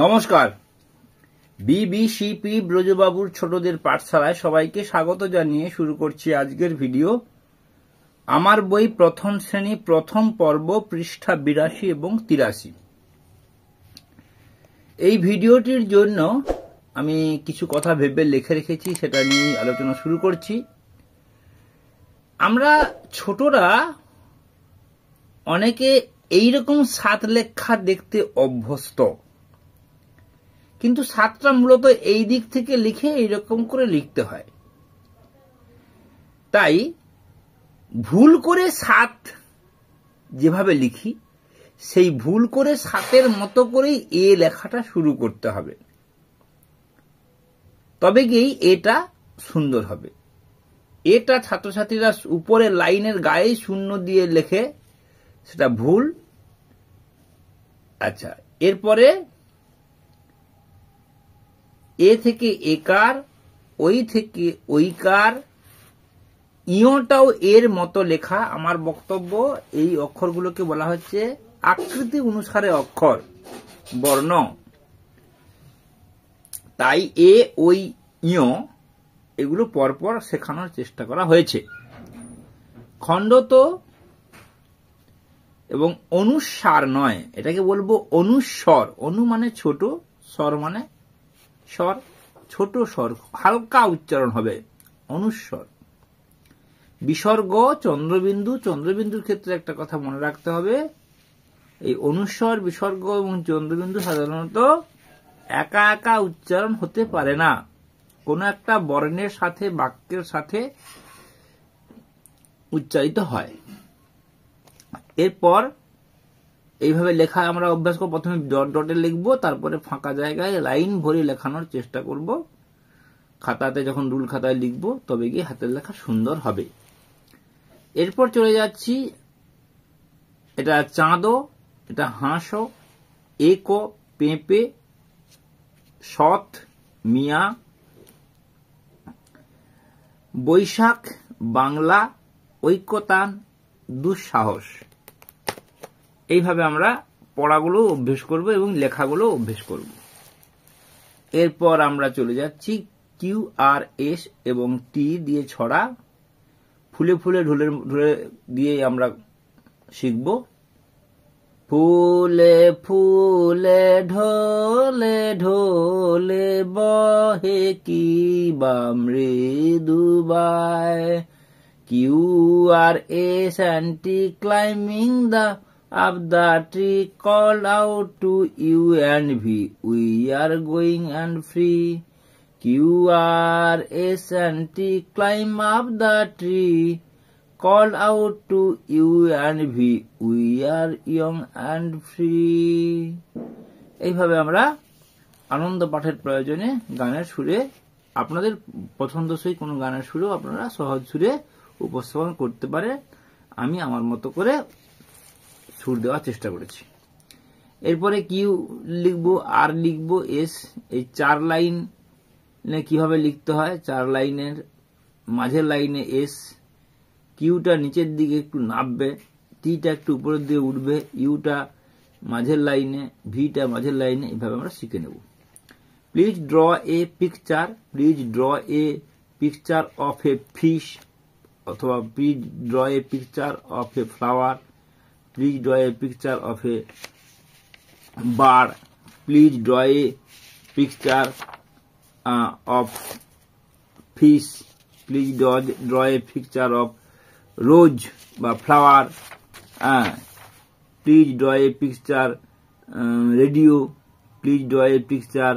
নমস্কার। বিবিসিপি ব্রজবাবুর ছোটদের পাঠশালায় সবাইকে স্বাগত জানিয়ে শুরু করছি আজকের ভিডিও। আমার বই প্রথম শ্রেণী প্রথম পর্ব পৃষ্ঠা 82 এবং 83। এই ভিডিওটির জন্য আমি কিছু কথা ভেবে লিখে রেখেছি, সেটা নিয়ে আলোচনা শুরু করছি। আমরা ছোটরা অনেকে এইরকম সাত লেখা দেখতে অভ্যস্ত, কিন্তু সাতটা মূলত এই দিক থেকে লিখে এইরকম করে লিখতে হয়। তাই ভুল করে সাত যেভাবে লিখি, সেই ভুল করে সাতের মতো করেই এ লেখাটা শুরু করতে হবে, তবে গিয়েই এটা সুন্দর হবে। এটা ছাত্রছাত্রীরা উপরে লাইনের গায়ে শূন্য দিয়ে লেখে, সেটা ভুল। আচ্ছা, এরপরে এ থেকে একার, ওই থেকে ওইকার, ইয়টাও এর মতো লেখা। আমার বক্তব্য, এই অক্ষরগুলোকে বলা হচ্ছে আকৃতি অনুসারে অক্ষর, বর্ণ। তাই এ, ওই, ইয় এগুলো পরপর শেখানোর চেষ্টা করা হয়েছে। খণ্ডত এবং অনুস্বার নয়, এটাকে বলবো অনুস্বর। অনু মানে ছোট, স্বর মানে স্বর, ছোট স্বর, হালকা উচ্চারণ হবে, অনুস্বর। বিসর্গ, চন্দ্রবিন্দু। চন্দ্রবিন্দুর ক্ষেত্রে একটা কথা মনে রাখতে হবে, এই অনুস্বর, বিসর্গ এবং চন্দ্রবিন্দু সাধারণত একা একা উচ্চারণ হতে পারে না, কোন একটা বর্ণের সাথে, বাক্যের সাথে উচ্চারিত হয়। এরপর এইভাবে লেখা আমরা অভ্যাস করব। প্রথমে ডট ডটে লিখবো, তারপরে ফাঁকা জায়গায় লাইন ভরে লেখানোর চেষ্টা করব। খাতাতে যখন রুল খাতায় লিখবো, তবে গিয়ে হাতের লেখা সুন্দর হবে। এরপর চলে যাচ্ছি, এটা চাঁদো, এটা হাঁসো, একো, পেঁপে, সৎ, মিয়া, বৈশাখ, বাংলা, ঐক্যতান, দুঃসাহস। এইভাবে আমরা পড়াগুলো অভ্যেস করব এবং লেখাগুলো অভ্যেস করব। এরপর আমরা চলে যাচ্ছি কিউ আর এস এবং টি দিয়ে ছড়া, ফুলে ফুলে ঢোলে ঢোলে দিয়ে আমরা শিখব। ফুলে ফুলে ঢোলে ঢোলে বহে কি বা মৃদুবায়, Q R S anti climbing the up the tree called out to U and V, we are going and free. Q R S and T climb up the tree called out to U and V, we are young and free. এইভাবে আমরা আনন্দ পাঠের প্রয়োজনে গানের সুরে, আপনাদের পছন্দসই কোনো গানের সুরেও আপনারা সহজ সুরে উপস্থাপন করতে পারে। আমি আমার মতো করে সুর দেওয়ার চেষ্টা করেছি। এরপরে কিউ লিখবো, আর লিখবো, এস। এই চার লাইনে কিভাবে লিখতে হয়, চার লাইনের মাঝের লাইনে এস, কিউটা নিচের দিকে একটু নামবে, টিটা একটু উপরের দিকে উঠবে, ইউটা মাঝের লাইনে, ভিটা মাঝের লাইনে। এইভাবে আমরা শিখে নেব। Please draw a picture, please draw a picture of a fish, অথবা please draw a picture of a flower, please draw a picture of a bird, please draw a picture of fish, please draw a picture of rose বা flower, please draw a picture radio, please draw a picture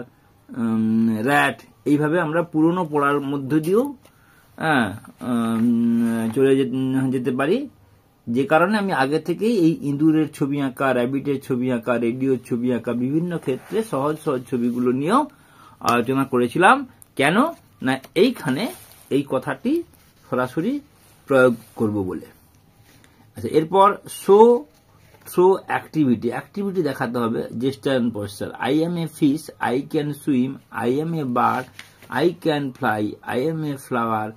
rat। এইভাবে আমরা পুরনো পড়ার মধ্য দিয়েও চলে যেতে পারি, যে কারণে আমি আগে থেকেই এই ইঁদুরের ছবি আঁকা, র্যাবিটের ছবি আঁকা, রেডিওর ছবি আঁকা, বিভিন্ন ক্ষেত্রে সহজ সহজ ছবিগুলো নিয়েও আলোচনা করেছিলাম। কেন না, এইখানে এই কথাটি সরাসরি প্রয়োগ করব বলে। আচ্ছা, এরপর শো থ্রো অ্যাক্টিভিটি, অ্যাক্টিভিটি দেখাতে হবে। Gesture and posture, I am a fish, I can swim, I am a bird, I can fly, I am a flower,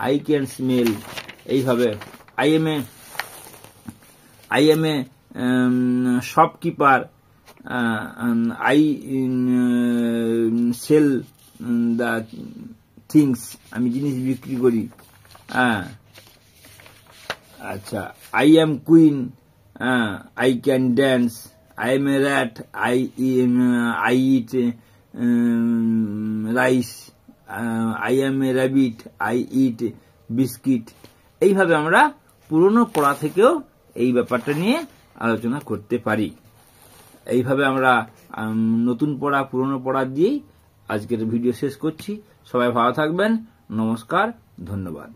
I can smell. এইভাবে I am a shopkeeper, I sell the things, আমি জিনিস বিক্রি করি। আচ্ছা, I am queen, I can dance. I am a rat, I eat rice. I am a rabbit, I eat biscuit. এইভাবে আমরা পুরনো পড়া থেকেও এই ব্যাপারটা নিয়ে আলোচনা করতে পারি। এইভাবে আমরা নতুন পড়া পুরনো পড়া দিয়েই আজকের ভিডিও শেষ করছি। সবাই ভালো থাকবেন। নমস্কার, ধন্যবাদ।